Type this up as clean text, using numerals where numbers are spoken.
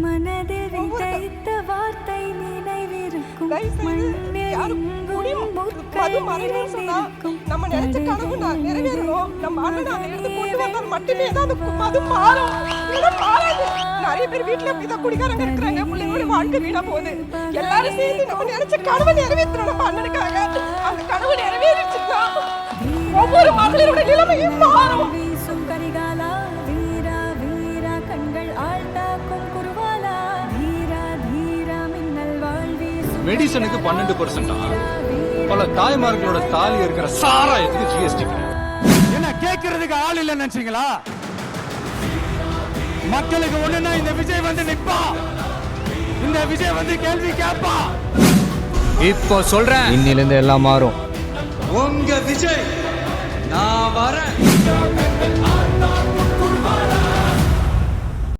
மனதில் விதைத்த வார்த்தை நினைவிருக்கும். நம்ம நினைச்ச கனவு நிறைவேறணும். நம்ம அண்ணன் அதை எடுத்து கொண்டு வந்தால் மட்டுமே தான் அது மாறும். நிறைய பேர் வீட்டுல அப்படிதான் குடிக்காரங்க இருக்கிறாங்க. பிள்ளைங்களோட வாழ்க்கை வீணா போகுது. எல்லாரும் சேர்ந்து நம்ம நினைச்ச கனவை நிறைவேற்றணும். நம்ம அண்ணனுக்காக அந்த கனவு நிறைவேறிச்சுன்னா ஒவ்வொரு மகளிரோட நிலைமையும் மாறும். மெடிசனுக்கு 12%. பல தாய்மார்களோட தாலி இருக்கிற சாராயத்துக்கு ஜிஎஸ்டி. என்ன கேட்கறதுக்கு ஆள் இல்ல நினைச்சீங்களா? மக்களுக்கு ஒண்ணுன்னா இந்த விஜய் வந்து நிப்பா, இந்த விஜய் வந்து கேள்வி கேட்பா. இப்போ சொல்றேன், இன்னிலிருந்து எல்லாம் மாறும். உங்க விஜய் நான் வரேன்.